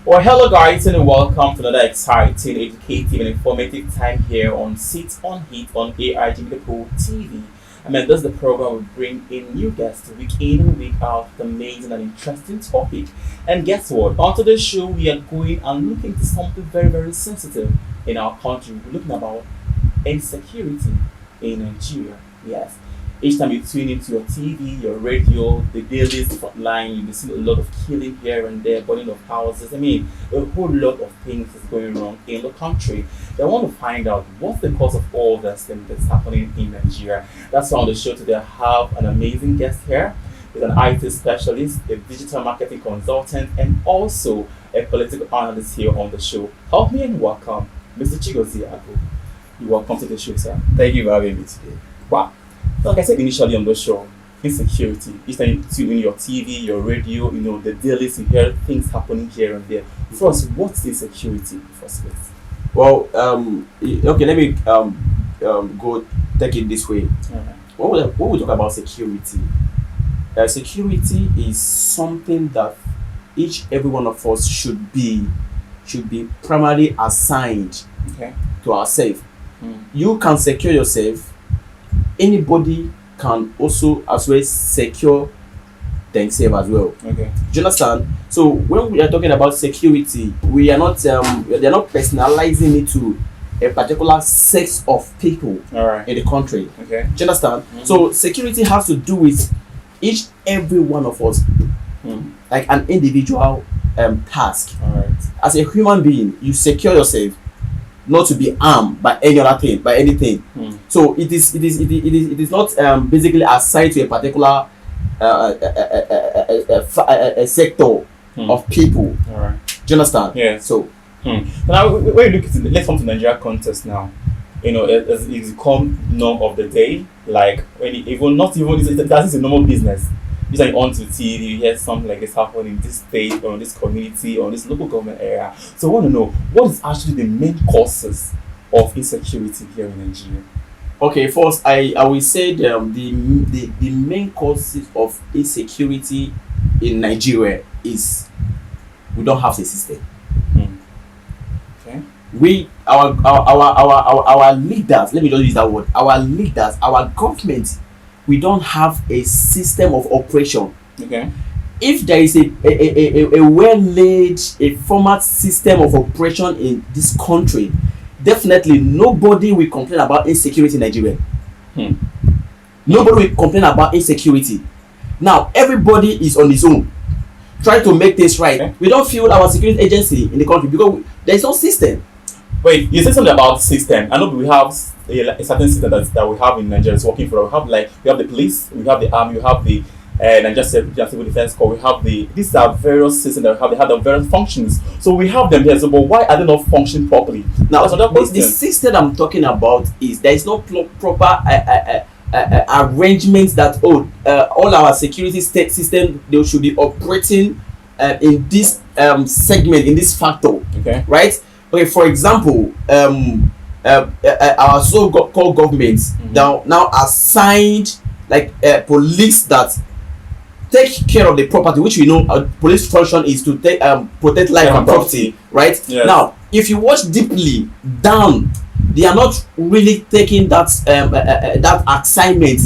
Well, hello guys, and welcome to another exciting, educative, and informative time here on Sit on Heat on AIG Liverpool TV. This is the program we bring in new guests week in and week out, with amazing and interesting topic. And guess what? On today's show, we are going and looking into something very, very sensitive in our country. We're looking about insecurity in Nigeria. Yes. Each time you tune into your TV, your radio, the daily frontline, you see a lot of killing here and there, burning of houses. A whole lot of things is going wrong in the country. They want to find out what's the cause of all this thing that's happening in Nigeria. That's why on the show today I have an amazing guest here. He's an IT specialist, a digital marketing consultant, and also a political analyst here on the show. Help me and welcome Mr. Chigozie. You're welcome to the show, sir. Thank you for having me today. Wow. Like I said initially on the show, insecurity. Each time you tune in your TV, your radio, the dailies, you hear things happening here and there. First, what's insecurity? First, please. Well, okay, let me go take it this way. Alright. When we talk about security, security is something that every one of us should be primarily assigned to ourselves. You can secure yourself. Anybody can also as well secure themselves as well. Okay. Do you understand? So when we are talking about security, we are not they are not personalizing it to a particular sex of people in the country. Okay. Do you understand? So security has to do with every one of us, like an individual task. Alright. As a human being, you secure yourself not to be harmed by any other thing, by anything. So it is not basically assigned to a particular a sector of people. Alright. Do you understand? Yeah. So now when you look at let's come to Nigeria context now. It's become norm of the day. Like when that is a normal business. You say on to TV, you hear something like this happen in this state or in this community or in this local government area. So I want to know what is actually the main causes of insecurity here in Nigeria. Okay, first I will say the main causes of insecurity in Nigeria is we don't have a system. Okay. Our leaders, let me just use that word. Our leaders, our government, we don't have a system of operation. Okay. If there is a well-laid, a format system of operation in this country, definitely nobody will complain about insecurity in Nigeria. Nobody will complain about insecurity. Now, everybody is on his own, trying to make this right. Okay. We don't feel our security agency in the country because there is no system. Wait, you said something about system. I know we have a certain system that we have in Nigeria is working for. We have the police, we have the army, we have the Nigeria Civil Defense Corps. We have these are various systems that they have the various functions. So we have them here. So, but why are they not functioning properly? Now, the system I'm talking about is there is no proper arrangements that all our security state system they should be operating in this segment, in this factor. Okay. Right. Okay, for example, our so-called governments now assigned like police that take care of the property, which we know police function is to protect life and property, right? Yes. Now, if you watch deeply down, they are not really taking that assignment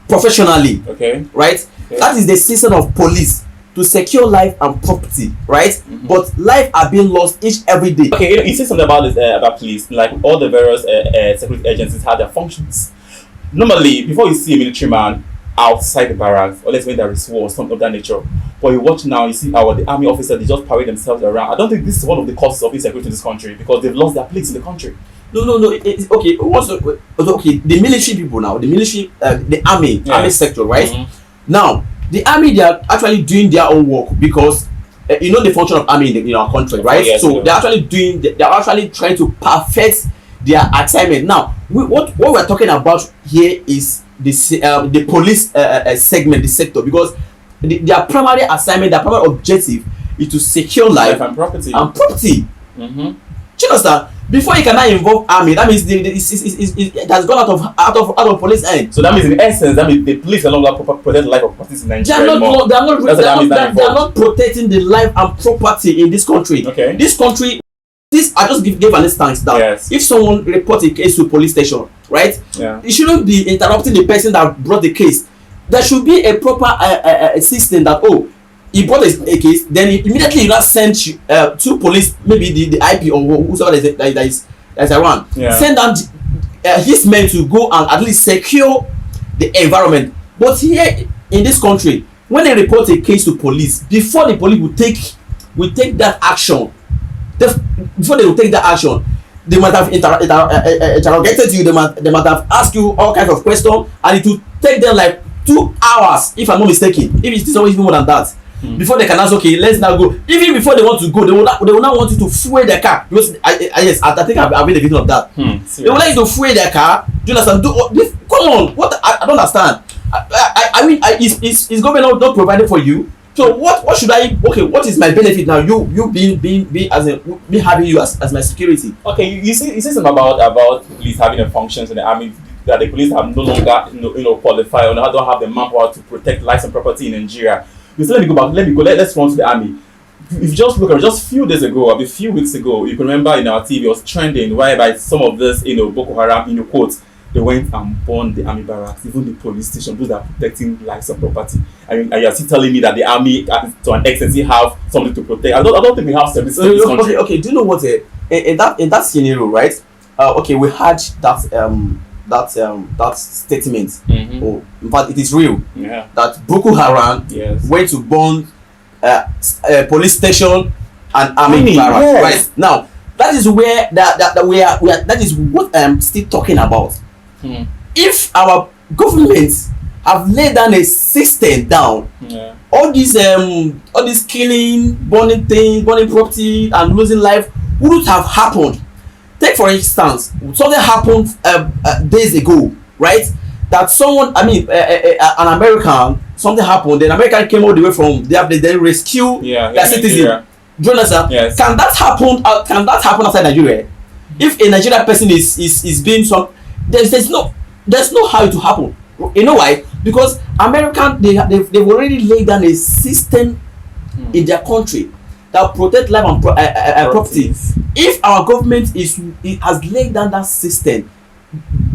professionally, right? Okay. That is the system of police to secure life and property, right? But life are being lost every day. Okay, you said something about this about police, like all the various security agencies have their functions. Normally, before you see a military man outside the barracks, or let's say there is war or something of that nature, but you watch now, you see the army officers, they just parade themselves around. I don't think this is one of the causes of insecurity in this country because they've lost their place in the country. No. Okay. The military people now, the military, the army sector, right? Now, the army, they are actually doing their own work because the function of army in our country, right? Yes, so they're actually trying to perfect their assignment. Now, what we're talking about here is the police segment, the sector, because their primary assignment, their primary objective is to secure life and property. Do you understand? Before you cannot involve army, that means it has gone out of police end. So that means in essence, that means the police are no longer protect the life of property in Nigeria anymore. They are not protecting the life and property in this country. Okay. This country, I just gave an instance that if someone reports a case to police station, right? Yeah. You shouldn't be interrupting the person that brought the case. There should be a proper system that he brought a case, then immediately you not send to police, maybe the IP or whoever that is around. Yeah. Send down his men to go and at least secure the environment. But here in this country, when they report a case to police, before the police will take that action, before they will take that action, they might have interrogated you, they might have asked you all kinds of questions, and it will take them like 2 hours, if I'm not mistaken. If it is always more than that. Before they can ask, okay, let's now go. Even before they want to go, they will not want you to fuel their car. Because I think I've made a video of that. They will like you to fuel their car. Do you understand? Come on, what? I don't understand. I mean, is government not providing for you? So what should I? Okay, what is my benefit now? You being as me having you as my security. Okay, you see something about police having the functions in the army that the police have no longer qualified or don't have the manpower to protect lives and property in Nigeria. So let me go. Let's run to the army. If you just look at just a few days ago, or a few weeks ago, you can remember in our TV was trending whereby some of this, Boko Haram, quotes, they went and burned the army barracks, even the police station, those that are protecting lives and property. I mean, are you still telling me that the army, to an extent, have something to protect? I don't think we have service in this country. Okay. Do you know what? In that scenario, right? Okay, we had that statement. Mm-hmm. In fact, it is real. Yeah. That Boko Haram went to burn a police station and army barracks. Yes. Right now, that is where that is what I'm still talking about. If our governments have laid down a system down, all these killing, burning things, burning property, and losing life wouldn't have happened. Take for instance, something happened days ago, right? That someone, an American, something happened. Then American came all the way from they rescue their citizen. Do you understand? Yes. Can that happen? Can that happen outside Nigeria? If a Nigerian person is being there's no how it to happen. You know why? Because American they've already laid down a system in their country that protect life and property. If our government has laid down that system,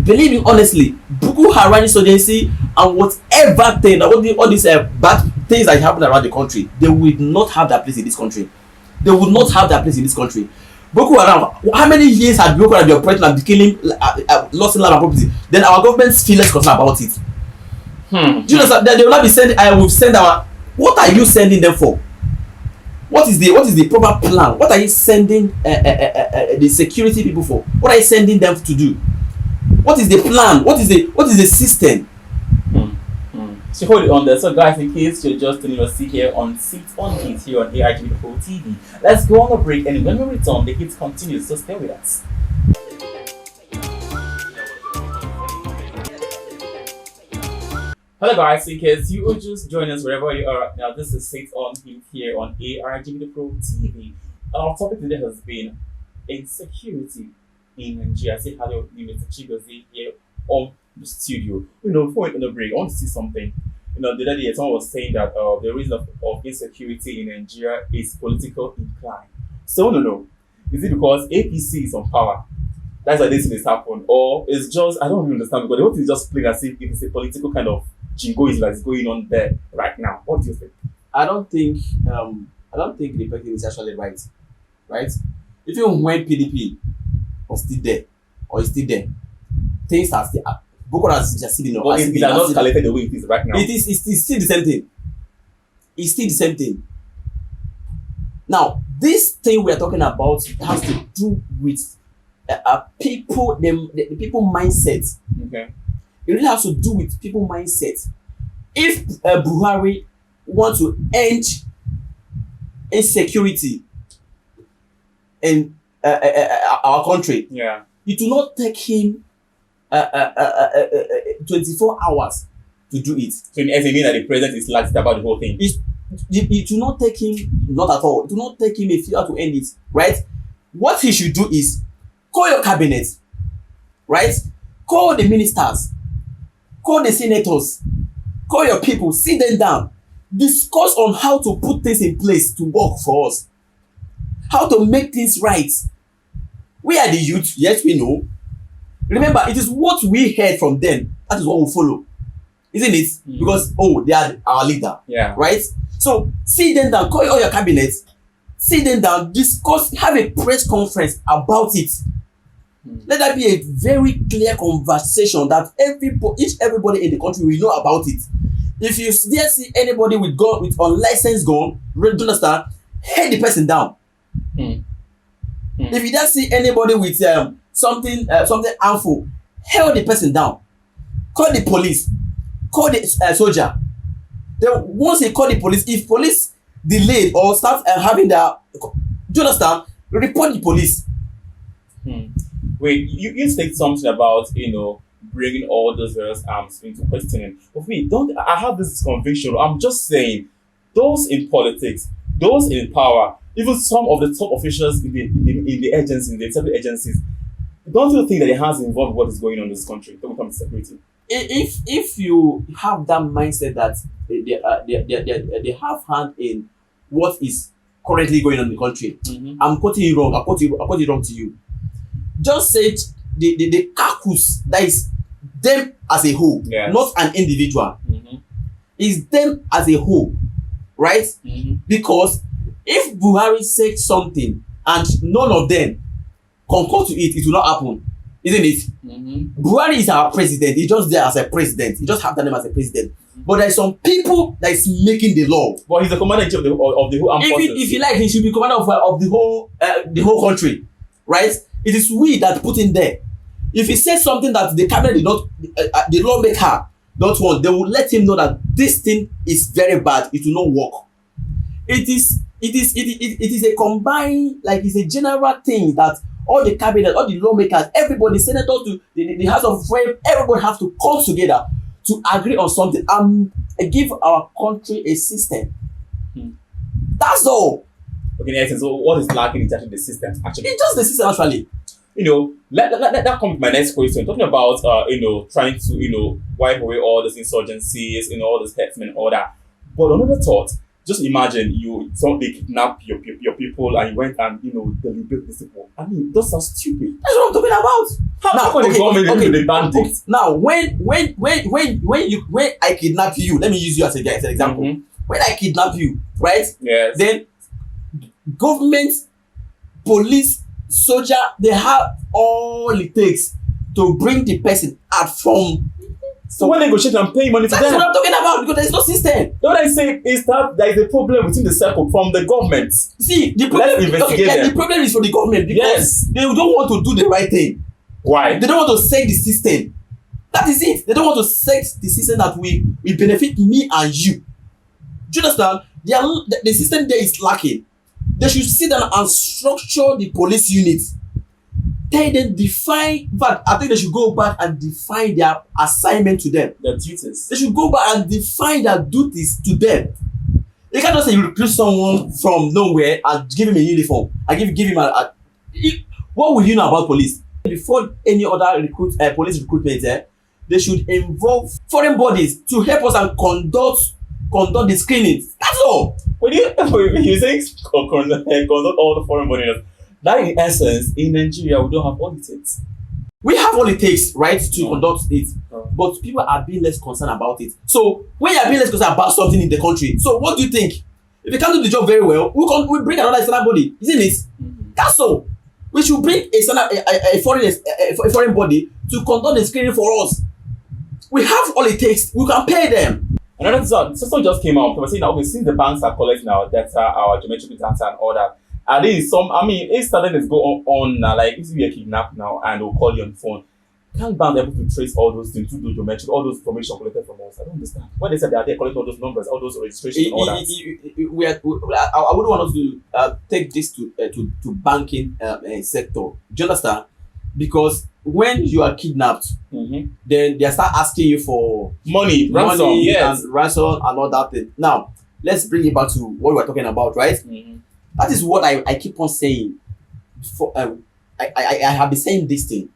believe me honestly, Boko Haram insurgency and whatever thing, all these bad things that happen around the country, they will not have that place in this country. They will not have that place in this country. Boko Haram, how many years had Boko Haram been operating and killing, lost life and property? Then our government's feel less concerned about it. Do you understand? They will not be sending. I will send our. What are you sending them for? What is the proper plan? What are you sending the security people for? What are you sending them to do? What is the plan? What is the system? So hold it on there. So guys, in case you're just tuning us here on Seats on Heat here on AIG TV, let's go on a break, and when we return, the heat continues. So stay with us. Hello guys, in case you will just join us wherever you are right now, this is Seats on Heat here on AIG TV. Our topic today has been insecurity in Nigeria. Say hello, Mr. Chigozie here on the studio. Before we on the break, I want to see something. The other day someone was saying that the reason of insecurity in Nigeria is political incline. So no. Is it because APC is on power? That's why this thing happened, or it's just I don't really understand because the whole thing is just plain as if it's a political kind of jingoism that is going on there right now. What do you think? I don't think the person is actually right. Right? Even when PDP was still there or is still there, things are still Boko Haram is still in. But it has not escalated the way it is right now. It's still the same thing. It's still the same thing. Now, this thing we are talking about has to do with people, the people mindset. Okay. It really has to do with people mindset. If Buhari wants to end insecurity in our country, it will not take him 24 hours to do it. So it means that the president is lax about the whole thing. It will not take him, not at all. It will not take him a few hours to end it, right? What he should do is Call your cabinet, right? Call the ministers, call the senators, call your people, sit them down, discuss on how to put things in place to work for us, how to make things right. We are the youth, yes, we know. Remember, it is what we heard from them, that is what we follow, isn't it? Because they are our leader, right? So sit them down, call all your cabinet, sit them down, discuss, have a press conference about it. Let that be a very clear conversation that everybody in the country will know about it. If you dare see anybody with unlicensed gun, do you understand? Head the person down. If you dare see anybody with something harmful, held the person down. Call the police, call the soldier. Then once you call the police, if police delayed or start having their, do you understand? Report the police. Wait, you said something about bringing all those various arms into questioning. But I have this conviction. I'm just saying, those in politics, those in power, even some of the top officials in the agencies, in the separate agencies, don't you think that their hands involved in what is going on in this country when it comes to security? If you have that mindset that they have hand in what is currently going on in the country, I'm quoting you wrong. I quote it wrong to you. Just say the caucus, that is them as a whole, not an individual. Is them as a whole, right? Because if Buhari said something and none of them concur to it, it will not happen, isn't it? Buhari is our president. He's just there as a president. He just have the name as a president. But there are some people that is making the law. But he's the commander in chief of the whole armed forces. If you like, he should be commander of the whole country, right? It is we that put in there. If he says something that the cabinet did not, the lawmaker don't want, they will let him know that this thing is very bad. It will not work. It is a combined, like it's a general thing that all the cabinet, all the lawmakers, everybody, senators to the House of Reps, everybody have to come together to agree on something and give our country a system. That's all. Okay, so what is lacking is actually the system. Actually, it's just the system. Actually, let that come to my next question. Talking about trying to wipe away all these insurgencies, all these herdsmen and all that. But another thought. Just imagine they kidnap your people and you went and deliberate these people. I mean, those are stupid. That's what I'm talking about. How can the government do the bandits? Now, when I kidnap you, let me use you as an example. When I kidnap you, right? Yes. Then government, police, soldier, they have all it takes to bring the person out from. So when negotiate and pay money to them. That's what I'm talking about, because there is no system. What I say is that there is a problem within the circle from the government. See, the problem, the problem is from the government because they don't want to do the right thing. Why? They don't want to set the system. That is it. They don't want to set the system that will benefit me and you. Do you understand? The system there is lacking. They should sit down and structure the police units. Tell them define, but I think they should go back and define their assignment to them. Their duties. They should go back and define their duties to them. You can't just say you recruit someone from nowhere and give him a uniform and give him what will you know about police? Before any other police recruitment, they should involve foreign bodies to help us and conduct the screenings. That's all. When you say conduct all the foreign bodies, that in essence, in Nigeria, we don't have all it takes. We have all it takes, right, to conduct it. But people are being less concerned about it. So when you are being less concerned about something in the country, so what do you think? If you can't do the job very well, we bring another external body, isn't it? That's all. We should bring a foreign body to conduct the screening for us. We have all it takes. We can pay them. Another system just came out. We're saying that since the banks are collecting our data, our geometric data, and all that. And there is it's starting to go on now. Like if you are kidnapped now and they'll call you on the phone, can't bank able to trace all those things, to do geometric, all those information collected from us? I don't understand. When they said they are there collecting all those numbers, all those registrations, all that. I wouldn't want us to take this to banking sector. Do you understand? Because when you are kidnapped, then they start asking you for money, ransom, and ransom and all that thing. Now, let's bring it back to what we were talking about, right? That is what I keep on saying. I have been saying this thing.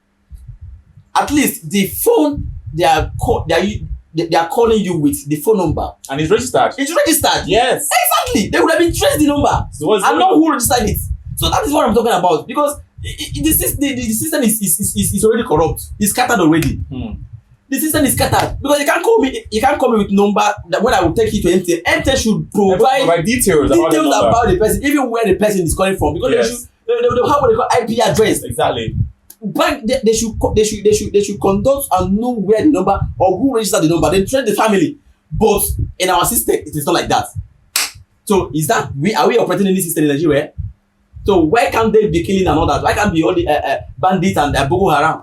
At least the phone they are calling you with, the phone number, And it's registered. it's registered. Yes. Exactly. They would have been traced the number. So what's And going know on? who registered it. So that is what I'm talking about. Because the system is already corrupt. It's scattered already. The system is scattered. Because you can't call me with number that when I will take you to MTN. MTN should provide details about the person, even where the person is calling from. Because they have what they call IP address. Exactly. Bank they should conduct and know where the number or who registered the number. They train the family. But in our system, it is not like that. So are we operating in this system in Nigeria? So why can't they be killing and all that? Why can't be all the bandits and Boko Haram?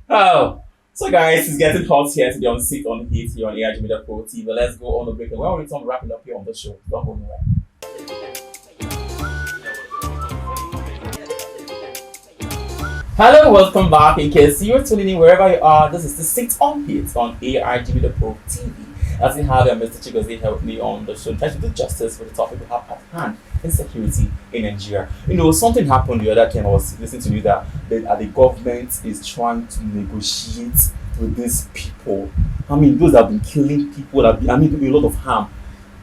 Oh, so guys, it's getting hot here today on Sit on Heat here on AIG Media Pro TV. Let's go on the break. And when we return, wrapping up here on the show. Don't go nowhere. Hello, welcome back. In case you're tuning in wherever you are, this is the Sit on Heat on AIG Media Pro TV. As we have Mr. Chigozie help me on the show, try to do justice for the topic we have at hand: insecurity in Nigeria. Something happened the other time. I was listening to you that the government is trying to negotiate with these people. I mean, those that have been killing people, doing a lot of harm.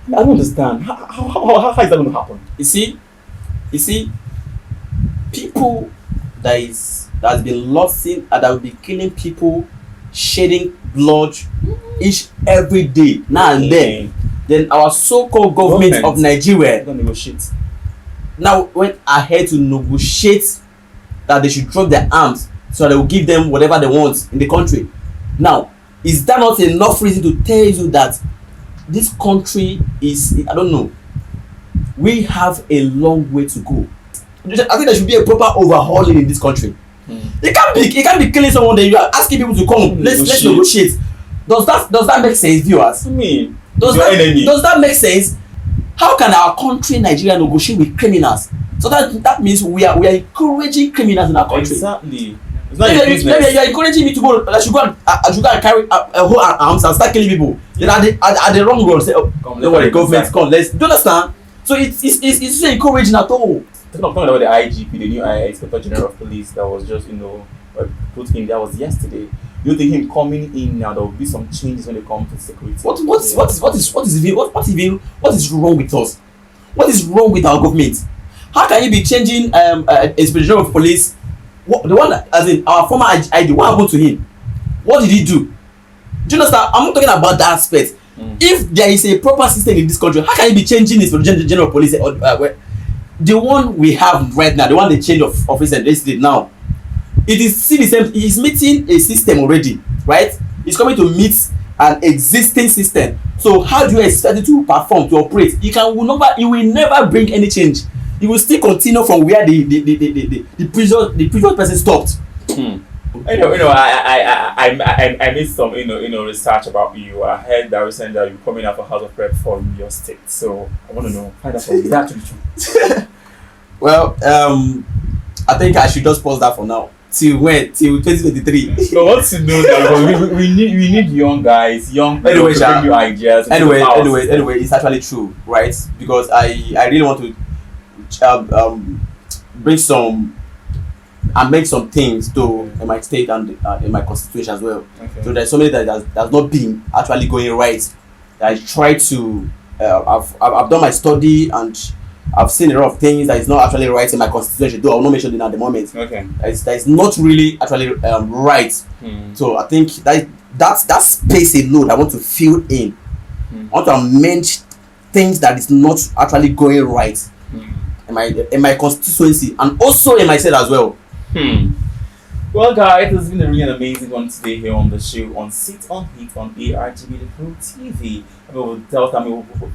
I don't understand. How is that going to happen? You see, people that has been losing and that will be killing people, shedding blood every day now and then our so-called government of Nigeria now went ahead to negotiate that they should drop their arms so that they will give them whatever they want in the country. Now, is that not enough reason to tell you that this country is, I don't know, we have a long way to go. I think there should be a proper overhauling in this country. You can't be killing someone then you are asking people to come. Let's negotiate. Does that make sense, viewers? I mean, does that make sense? How can our country, Nigeria, negotiate with criminals? So that means we are encouraging criminals in our country. Exactly. It's not your business. Maybe you are encouraging me to go. I should go and carry a whole arms and start killing people. Then at the wrong road, say, oh, don't worry, government, come. Do you understand? So it's not encouraging at all. Talking about the IGP, the new Inspector General of Police that was just put in there was yesterday. You think him coming in now there will be some changes when it comes to security? What is wrong with us? What is wrong with our government? How can you be changing Inspector General of Police? The one as in our former ID, what happened to him? What did he do? Do you understand? I'm not talking about that aspect. If there is a proper system in this country, how can you be changing Inspector General of Police? The one we have right now, the one they change of office and yesterday now, it is still the same. He is meeting a system already, right? It's coming to meet an existing system. So how do you expect it to perform, to operate? It will never bring any change. It will still continue from where the previous person stopped. I made some research about you. I heard that recently that you're coming up for House of Rep from your state. So I want to know, find out from you. That's true. Well, I think I should just pause that for now. Till when? Till 2023. So what to know that we need young guys, young people to bring new ideas. Anyway, it's actually true, right? Because I really want to bring some and make some things to in my state and in my constitution as well. Okay. So there's something that has not been actually going right. I try to I've done my study and I've seen a lot of things that is not actually right in my constitution. Though I will not mention it at the moment. Okay. That is not really actually right. So I think that space alone I want to fill in. I want to amend things that is not actually going right in my constituency and also in my state as well. Well, guys, this has been a really amazing one today here on the show on Sit on Heat on AIG Media Pro TV. We'll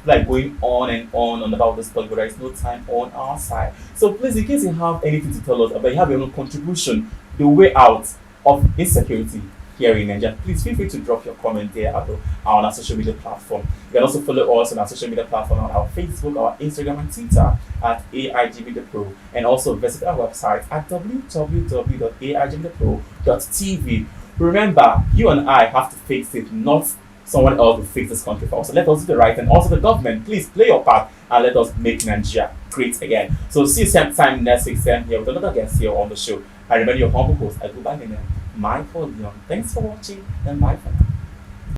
like going on and on about this topic, but there is no time on our side. So please, in case you have anything to tell us about, you have your own contribution, the way out of insecurity here in Nigeria, please feel free to drop your comment there on our social media platform. You can also follow us on our social media platform on our Facebook, our Instagram, and Twitter at AIG Media Pro, and also visit our website at www.aigmediapro.tv. Remember, you and I have to fix it, not someone else will fix this country for us. So let us do the right, and also the government, please play your part and let us make Nigeria great again. So see you same time next week, same here with another guest here on the show. I remember your humble host. I go by the name Micheal. Thanks for watching and bye for now.